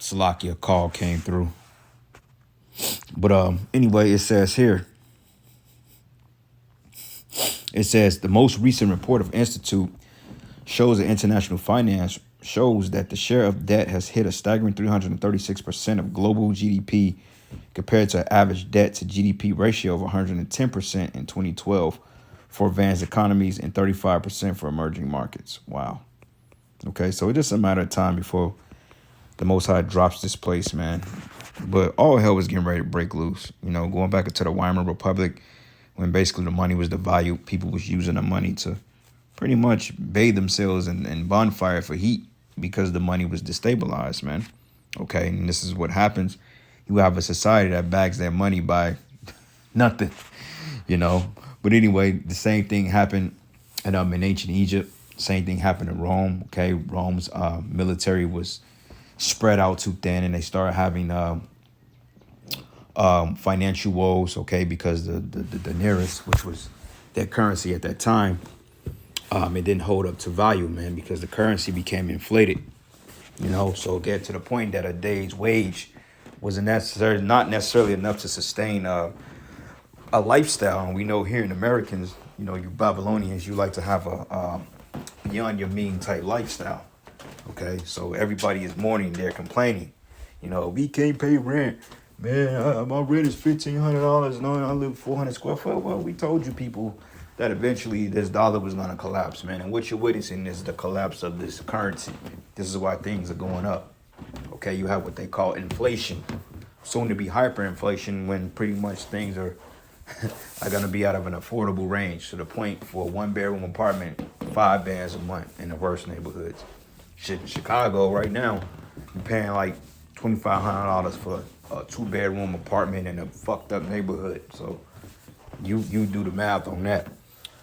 Slovakia call came through. But anyway, it says here, it says the most recent report of Institute shows that international finance shows that the share of debt has hit a staggering 336% of global GDP compared to an average debt to GDP ratio of 110% in 2012 for advanced economies and 35% for emerging markets. Wow. Okay, so it's just a matter of time before the Most High drops this place, man. But all hell was getting ready to break loose. You know, going back into the Weimar Republic, when basically the money was devalued, people was using the money to pretty much bathe themselves in bonfire for heat because the money was destabilized, man. Okay, and this is what happens. You have a society that bags their money by nothing, you know. But anyway, the same thing happened in ancient Egypt. Same thing happened in Rome. Okay, Rome's military was spread out too thin, and they started having financial woes. Okay, because the nearest, which was their currency at that time, it didn't hold up to value, man, because the currency became inflated. You know, so get to the point that a day's wage wasn't not necessarily enough to sustain a lifestyle. And we know here in Americans, you know, you Babylonians, you like to have a beyond your mean type lifestyle. Okay, so everybody is mourning, they're complaining. You know, we can't pay rent. Man, my rent is $1,500. No, I live 400 square foot. Well, we told you people that eventually this dollar was going to collapse, man. And what you're witnessing is the collapse of this currency. This is why things are going up. Okay, you have what they call inflation, soon to be hyperinflation, when pretty much things are going to be out of an affordable range, to the point for a one-bedroom apartment, $5 a month in the worst neighborhoods. Shit, in Chicago right now, you're paying like $2,500 for a two-bedroom apartment in a fucked up neighborhood. So you do the math on that.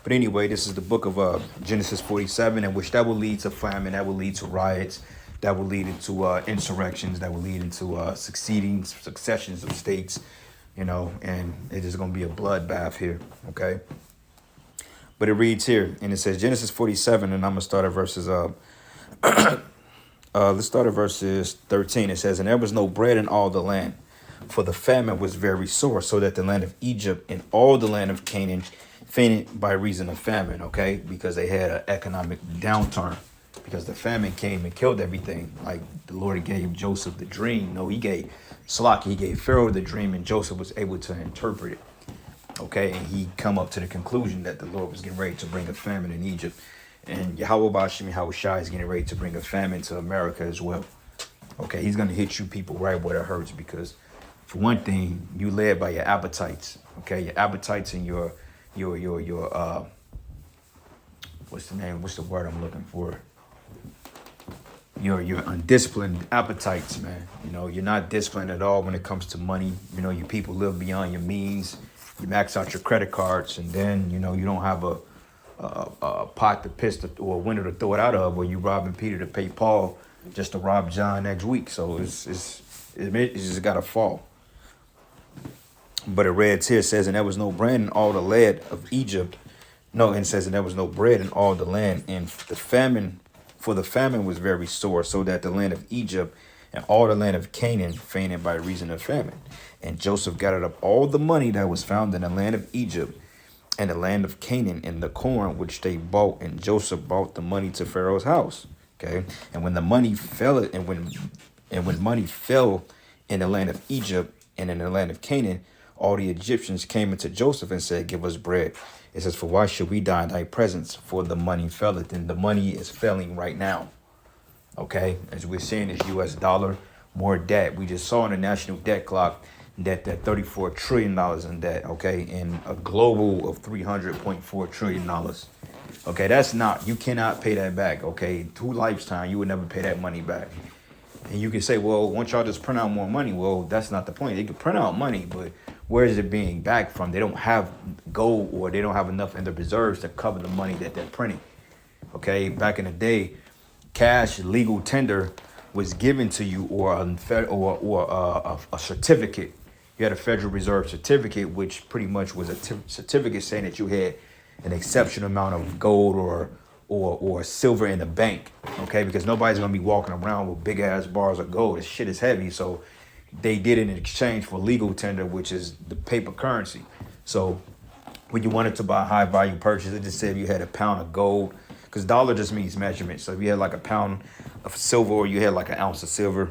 But anyway, this is the book of Genesis 47, in which that will lead to famine, that will lead to riots, that will lead into insurrections, that will lead into successions of states, you know, and it is going to be a bloodbath here, okay? But it reads here, and it says Genesis 47, and I'm going to start at verses let's start at verses 13. It says, and there was no bread in all the land, for the famine was very sore, so that the land of Egypt and all the land of Canaan fainted by reason of famine, okay? Because they had an economic downturn, because the famine came and killed everything. Like the Lord gave Joseph the dream. No, he gave Pharaoh the dream, and Joseph was able to interpret it, okay? And he come up to the conclusion that the Lord was getting ready to bring a famine in Egypt. And Yahweh Bashim Yahushai is getting ready to bring a famine to America as well. Okay, he's going to hit you people right where it hurts, because for one thing, you led by your appetites. Okay, your appetites and your what's the word I'm looking for? Your undisciplined appetites, man. You know, you're not disciplined at all when it comes to money. You know, you people live beyond your means. You max out your credit cards, and then, you know, you don't have a pot to piss or a window to throw it out of, or you robbing Peter to pay Paul just to rob John next week. So it's just got to fall. But it reads here, says, and there was no bread in all the land of Egypt. No, and it says, and there was no bread in all the land, and the famine was very sore, so that the land of Egypt and all the land of Canaan fainted by reason of famine. And Joseph gathered up all the money that was found in the land of Egypt and the land of Canaan, and the corn which they bought, and Joseph brought the money to Pharaoh's house. Okay, and when the money fell, when money fell in the land of Egypt and in the land of Canaan, all the Egyptians came into Joseph and said, "Give us bread." It says, "For why should we die in thy presence? For the money felleth," and the money is failing right now. Okay, as we're seeing, this U.S. dollar, more debt. We just saw in the national debt clock that $34 trillion in debt, okay, in a global of $300.4 trillion. Okay, that's not, you cannot pay that back, okay? Through lifetime, you would never pay that money back. And you can say, well, won't y'all just print out more money? Well, that's not the point. They can print out money, but where is it being back from? They don't have gold, or they don't have enough in the reserves to cover the money that they're printing. Okay, back in the day, cash, legal tender was given to you, or a certificate. You had a Federal Reserve certificate, which pretty much was a certificate saying that you had an exceptional amount of gold or silver in the bank, okay? Because nobody's gonna be walking around with big ass bars of gold. This shit is heavy, so they did it in exchange for legal tender, which is the paper currency. So when you wanted to buy a high value purchase, it just said you had a pound of gold, because dollar just means measurement. So if you had like a pound of silver, or you had like an ounce of silver,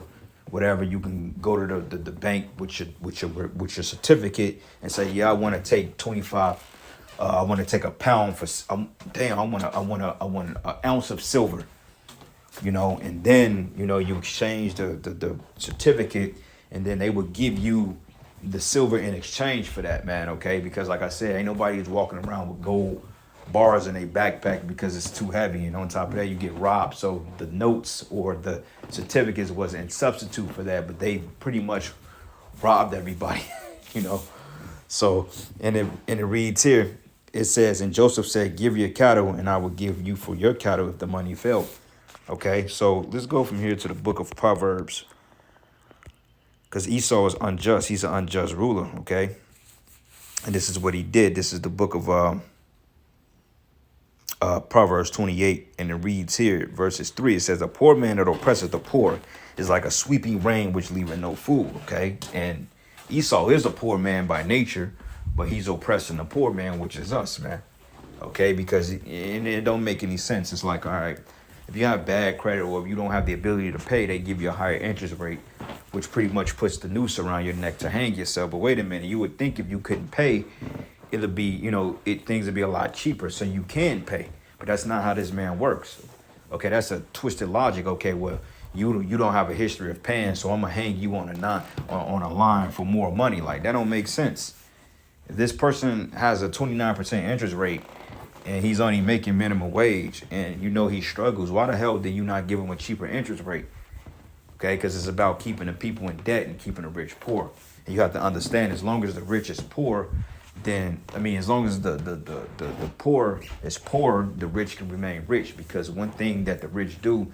whatever, you can go to the bank with your certificate and say, yeah, I want to take 25. I want to take a pound for I want an ounce of silver, and then you exchange the certificate, and then they would give you the silver in exchange for that, man. Okay, because like I said, ain't nobody is walking around with gold bars in a backpack because it's too heavy, and on top of that you get robbed. So the notes or the certificates wasn't a substitute for that, but they pretty much robbed everybody. So and it reads here, it says, and Joseph said, give your cattle and I will give you for your cattle if the money failed. Okay, so let's go from here to the book of Proverbs, because Esau is unjust. He's an unjust ruler. Okay, and this is what he did. This is the book of Proverbs 28, and it reads here, verses 3. It says, a poor man that oppresseth the poor is like a sweeping rain which leaveth no food. Okay, and Esau is a poor man by nature, but he's oppressing the poor man, which is us, man. Okay, because it don't make any sense. It's like, all right, if you have bad credit or if you don't have the ability to pay, they give you a higher interest rate, which pretty much puts the noose around your neck to hang yourself. But wait a minute, you would think if you couldn't pay, it'll be, things would be a lot cheaper so you can pay. But that's not how this man works. Okay, that's a twisted logic. Okay, well, you don't have a history of paying, so I'm gonna hang you on a line for more money. Like, that don't make sense. If this person has a 29% interest rate and he's only making minimum wage and he struggles, why the hell did you not give him a cheaper interest rate? Okay, because it's about keeping the people in debt and keeping the rich poor. And you have to understand, as long as the rich is poor, then, as long as the poor is poor, the rich can remain rich. Because one thing that the rich do,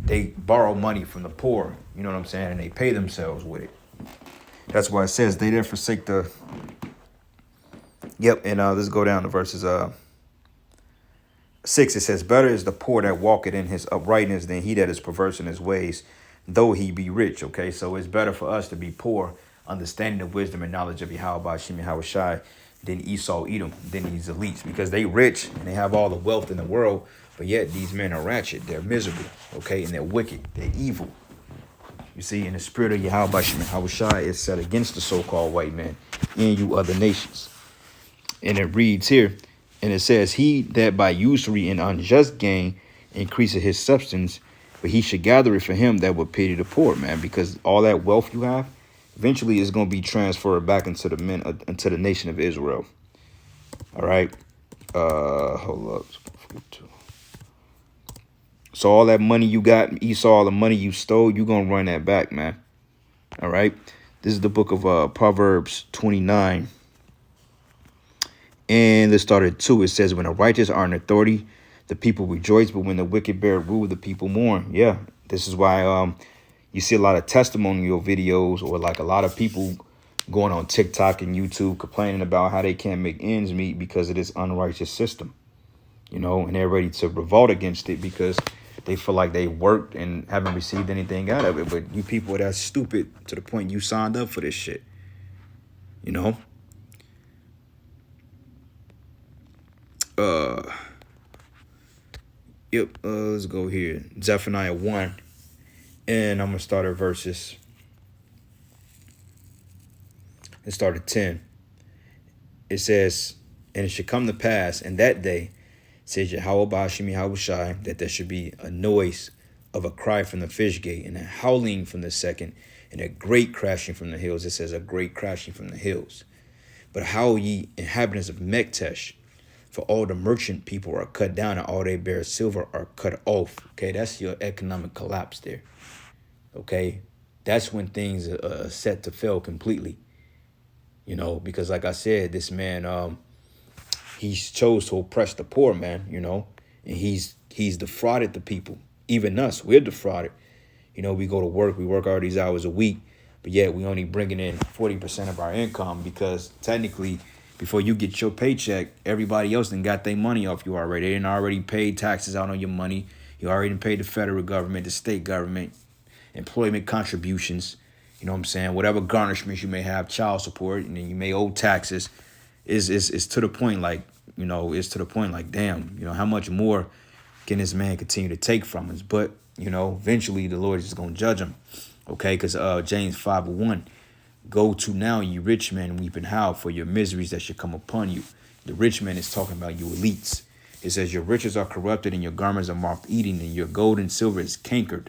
they borrow money from the poor, you know what I'm saying? And they pay themselves with it. That's why it says they didn't forsake the... Yep, and let's go down to verses 6. It says, better is the poor that walketh in his uprightness than he that is perverse in his ways, though he be rich. Okay, so it's better for us to be poor, understanding the wisdom and knowledge of Yahweh Shem Yahushai, than Esau Edom, than these elites, because they rich and they have all the wealth in the world, but yet these men are ratchet, they're miserable, okay, and they're wicked, they're evil. You see, in the spirit of Yahweh Shem Yahushai is set against the so-called white man and you other nations. And it reads here, and it says, he that by usury and unjust gain increaseth his substance, but he should gather it for him that would pity the poor, man, because all that wealth you have eventually is going to be transferred back into the nation of Israel. All right. Hold up. So all that money you got, Esau, all the money you stole, you're going to run that back, man. All right. This is the book of Proverbs 29. And let's start at 2. It says, when the righteous are in authority, the people rejoice, but when the wicked bear rule, the people mourn. Yeah, this is why you see a lot of testimonial videos, or like a lot of people going on TikTok and YouTube complaining about how they can't make ends meet because of this unrighteous system, and they're ready to revolt against it because they feel like they worked and haven't received anything out of it. But you people are that stupid to the point you signed up for this shit, let's go here. Zephaniah 1. And I'm going to start at verses. Let's start at 10. It says, and it should come to pass in that day, says Yahweh Ba'ashim Yahushai, that there should be a noise of a cry from the fish gate, and a howling from the second, and a great crashing from the hills. It says a great crashing from the hills. But howl ye inhabitants of Mektesh, for all the merchant people are cut down, and all they bear silver are cut off. Okay, that's your economic collapse there. Okay, that's when things are set to fail completely. Because like I said, this man, he's chose to oppress the poor, man, and he's defrauded the people. Even us, we're defrauded. We go to work, we work all these hours a week, but yet we only bringing in 40% of our income, because technically Before you get your paycheck, everybody else done got their money off you already. They done already paid taxes out on your money. You already paid the federal government, the state government, employment contributions. You know what I'm saying? Whatever garnishments you may have, child support, and then you may owe taxes. Is to the point like, it's to the point like, damn, how much more can this man continue to take from us? But, eventually the Lord is just going to judge him. Okay, because James 5:1, go to now, you rich men, and weep and howl for your miseries that should come upon you. The rich man is talking about you elites. It says, your riches are corrupted, and your garments are moth eating, and your gold and silver is cankered,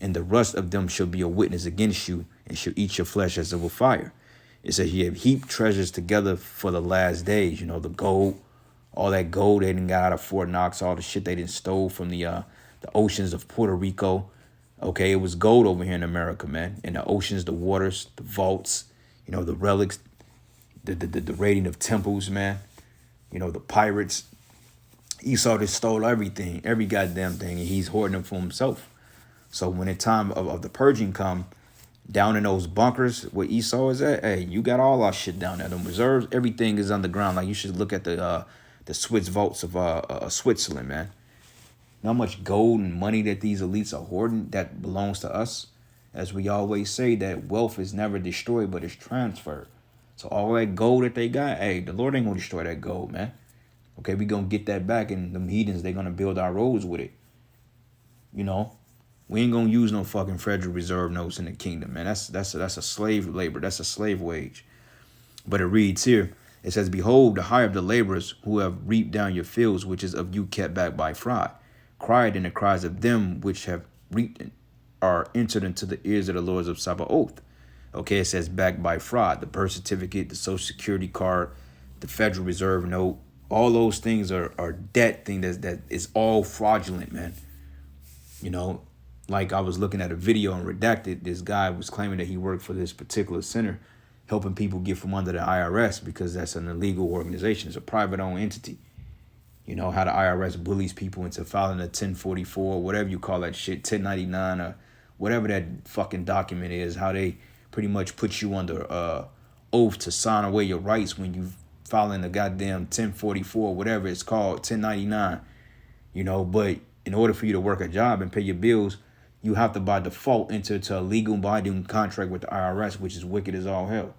and the rust of them shall be a witness against you, and shall eat your flesh as of a fire. It says, you have heaped treasures together for the last days. The gold, all that gold they didn't got out of Fort Knox, all the shit they didn't stole from the oceans of Puerto Rico. Okay, it was gold over here in America, man. In the oceans, the waters, the vaults, the relics, the raiding of temples, man. The pirates. Esau just stole everything, every goddamn thing, and he's hoarding them for himself. So when the time of the purging come, down in those bunkers where Esau is at, hey, you got all our shit down there. The reserves, everything is underground. Like, you should look at the Swiss vaults of Switzerland, man. How much gold and money that these elites are hoarding that belongs to us. As we always say, that wealth is never destroyed, but it's transferred. So all that gold that they got, hey, the Lord ain't gonna destroy that gold, man. Okay, we gonna get that back, and them heathens, they gonna build our roads with it. We ain't gonna use no fucking Federal Reserve notes in the kingdom, man. That's a slave labor. That's a slave wage. But it reads here, it says, behold, the hire of the laborers who have reaped down your fields, which is of you kept back by fraud, cried in the cries of them which have reaped are entered into the ears of the Lords of Sabaoth. Okay, it says backed by fraud, the birth certificate, the social security card, the Federal Reserve note, all those things are debt thing that is all fraudulent, man. Like I was looking at a video on Redacted, this guy was claiming that he worked for this particular center, helping people get from under the IRS because that's an illegal organization. It's a private-owned entity. How the IRS bullies people into filing a 1044, whatever you call that shit, 1099, or whatever that fucking document is, how they pretty much put you under oath to sign away your rights when you filing a goddamn 1044, whatever it's called, 1099. But in order for you to work a job and pay your bills, you have to by default enter into a legal binding contract with the IRS, which is wicked as all hell.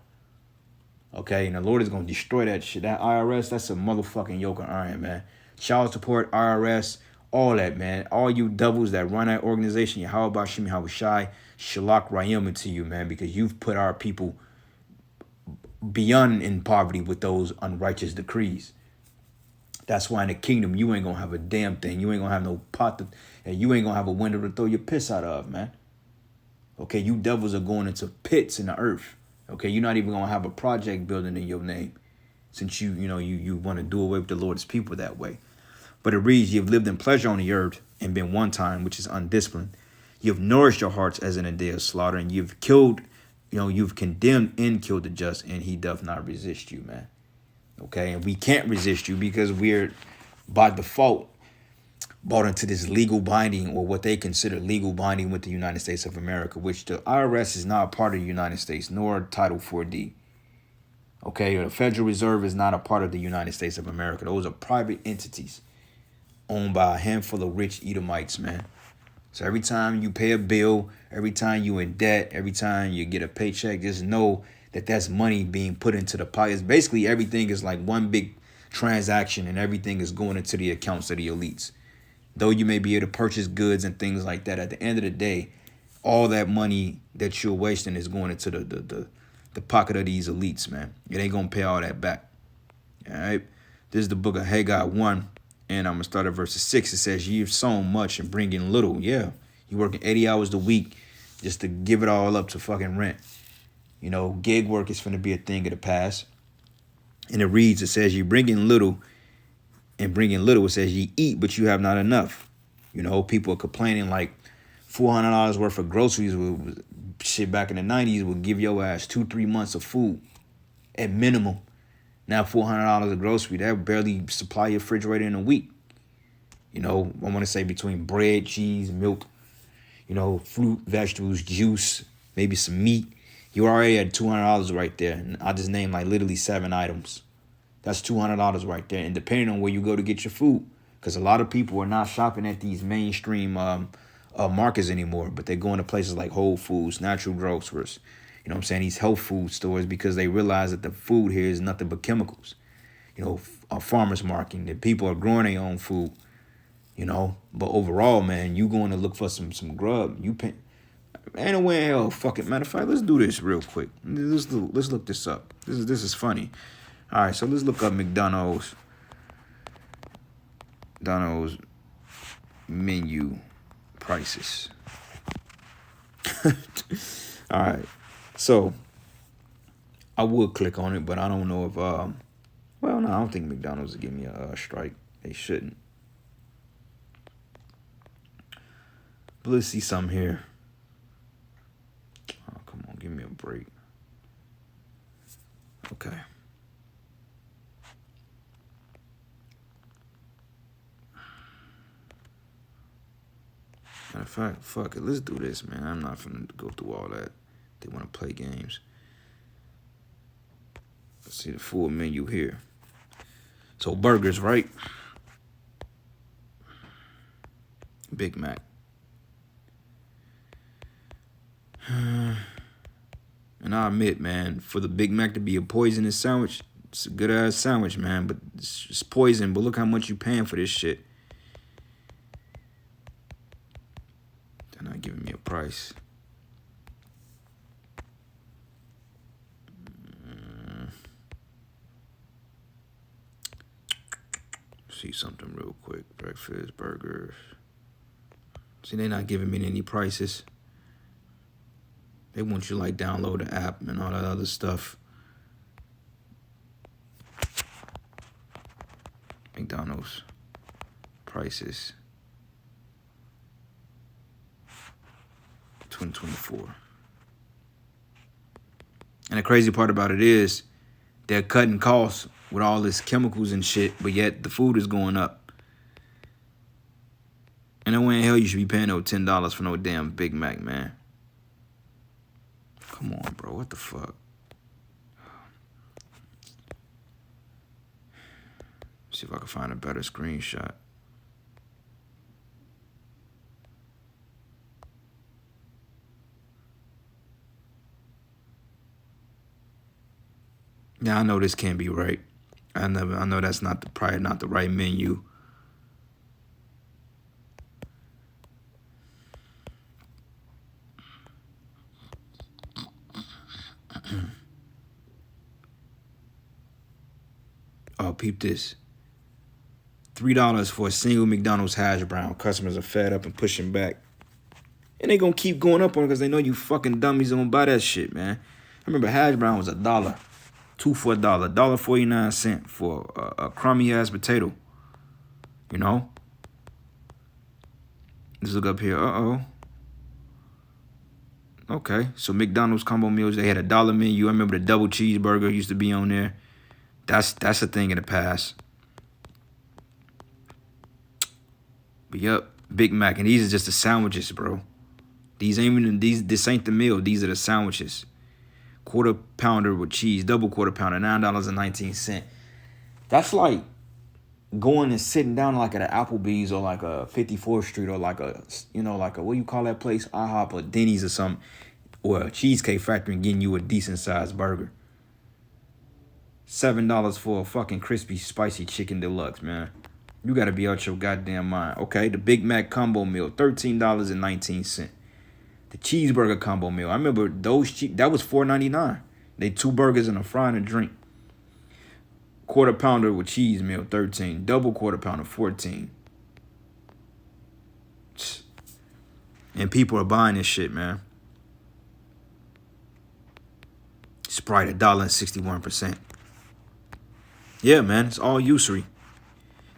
Okay, and the Lord is going to destroy that shit. That IRS, that's a motherfucking yoke of iron, man. Child support, IRS, all that, man. All you devils that run that organization, Yahweh Bashim, Yahweh Shai, Shalak Rayim into you, man, because you've put our people beyond in poverty with those unrighteous decrees. That's why in the kingdom, you ain't going to have a damn thing. You ain't going to have no pot, and you ain't going to have a window to throw your piss out of, man. Okay, you devils are going into pits in the earth. Okay, you're not even going to have a project building in your name, since you want to do away with the Lord's people that way. But it reads, you have lived in pleasure on the earth and been one time, which is undisciplined. You have nourished your hearts as in a day of slaughter, and you've killed, you've condemned and killed the just, and he doth not resist you, man. Okay, and we can't resist you because we're by default bought into this legal binding, or what they consider legal binding with the United States of America, which the IRS is not a part of the United States, nor Title 4D. Okay, the Federal Reserve is not a part of the United States of America. Those are private entities owned by a handful of rich Edomites, man. So every time you pay a bill, every time you in debt, every time you get a paycheck, just know that that's money being put into the pockets. Basically, everything is like one big transaction, and everything is going into the accounts of the elites. Though you may be able to purchase goods and things like that, at the end of the day, all that money that you're wasting is going into the pocket of these elites, man. It ain't going to pay all that back. All right? This is the book of Haggai 1, and I'm going to start at verse 6. It says, you've sown much and bring in little. Yeah, you're working 80 hours a week just to give it all up to fucking rent. Gig work is going to be a thing of the past. And it reads, it says, you bring in little, and bring in little. It says, you eat, but you have not enough. People are complaining like $400 worth of groceries shit back in the 90s would give your ass 2-3 months of food at minimum. Now $400 of grocery, that barely supply your refrigerator in a week. I want to say between bread, cheese, milk, fruit, vegetables, juice, maybe some meat. You already had $200 right there. And I just named like literally 7 items. That's $200 right there. And depending on where you go to get your food, because a lot of people are not shopping at these mainstream markets anymore, but they're going to places like Whole Foods, natural grocers, you know what I'm saying, these health food stores, because they realize that the food here is nothing but chemicals. You know, farmers marketing, that people are growing their own food, you know. But overall, man, you going to look for some grub. You pay, ain't no way in hell. Fuck it. Matter of fact, let's do this real quick. Let's look this up. This is funny. All right, so let's look up McDonald's menu prices. All right, so I would click on it, but I don't know if well, no, I don't think McDonald's will give me a strike. They shouldn't. But let's see something here. Oh, come on, give me a break. Okay. Matter of fact, fuck it. Let's do this, man. I'm not finna go through all that. They want to play games. Let's see the full menu here. So burgers, right? Big Mac. And I admit, man, for the Big Mac to be a poisonous sandwich, it's a good ass sandwich, man. But it's poison. But look how much you paying for this shit. They're not giving me a price. See something real quick. Breakfast, burgers. See, they're not giving me any prices. They want you like download the app and all that other stuff. McDonald's prices 2024. And the crazy part about it is they're cutting costs with all this chemicals and shit, but yet the food is going up. And no way in hell you should be paying no $10 for no damn Big Mac, man. Come on, bro. What the fuck? See if I can find a better screenshot. Yeah, I know this can't be right. I know that's probably not the right menu. Oh, peep this. $3 for a single McDonald's hash brown. Customers are fed up and pushing back. And they gonna keep going up on it because they know you fucking dummies don't buy that shit, man. I remember hash brown was $1. 2 for $1. $1.49 for a crummy ass potato. You know? Let's look up here. Okay, so McDonald's combo meals, they had $1 menu. I remember the double cheeseburger used to be on there. That's a thing in the past. But yep, Big Mac, and these are just the sandwiches, bro. This ain't the meal. These are the sandwiches. Quarter pounder with cheese, double quarter pounder, $9.19. That's like going and sitting down like at an Applebee's or like a 54th Street or like a, what do you call that place? IHOP or Denny's or something, or a Cheesecake Factory and getting you a decent sized burger. $7 for a fucking crispy spicy chicken deluxe, man. You gotta be out your goddamn mind. Okay, the Big Mac combo meal, $13.19. The cheeseburger combo meal, I remember those that was $4.99. They 2 burgers and a fry and a drink. Quarter pounder with cheese meal, $13. Double quarter pounder, $14. And people are buying this shit, man. Sprite $1.61%. Yeah, man, it's all usury.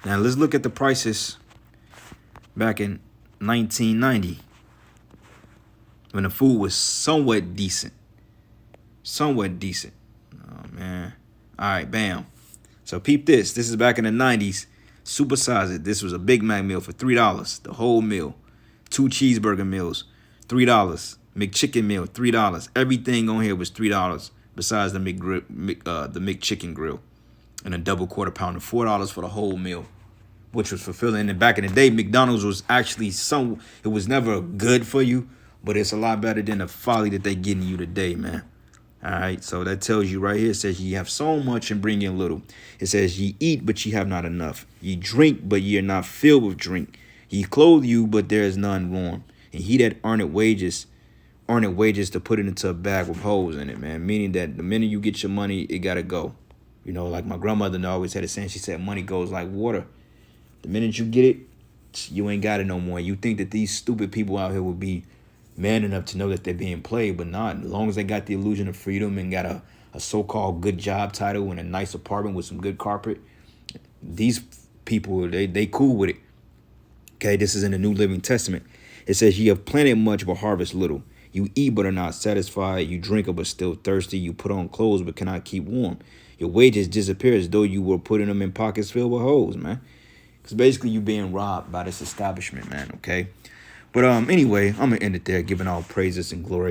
Now let's look at the prices back in 1990 when the food was somewhat decent. Somewhat decent. Oh, man. All right, bam. So peep this. This is back in the 90s. Supersize it. This was a Big Mac meal for $3. The whole meal. 2 cheeseburger meals, $3. McChicken meal, $3. Everything on here was $3 besides the McChicken grill. and a double quarter pounder, $4 for the whole meal, which was fulfilling. And back in the day, McDonald's was actually it was never good for you, but it's a lot better than the folly that they getting you today, man. All right, so that tells you right here. It says ye have so much and bring in little. It says ye eat, but ye have not enough. Ye drink, but ye are not filled with drink. Ye clothe you, but there is none warm. And he that earneth wages to put it into a bag with holes in it, man. Meaning that the minute you get your money, it gotta go. You know, like my grandmother always had a saying. She said, money goes like water. The minute you get it, you ain't got it no more. You think that these stupid people out here will be man enough to know that they're being played, but not. As long as they got the illusion of freedom and got a so-called good job title and a nice apartment with some good carpet, these people, they cool with it. Okay, this is in the New Living Testament. It says, ye have planted much but harvest little. You eat but are not satisfied. You drink but still thirsty. You put on clothes but cannot keep warm. Your wages disappear as though you were putting them in pockets filled with holes, man. Because basically you being robbed by this establishment, man, okay? But anyway, I'm going to end it there, giving all praises and glory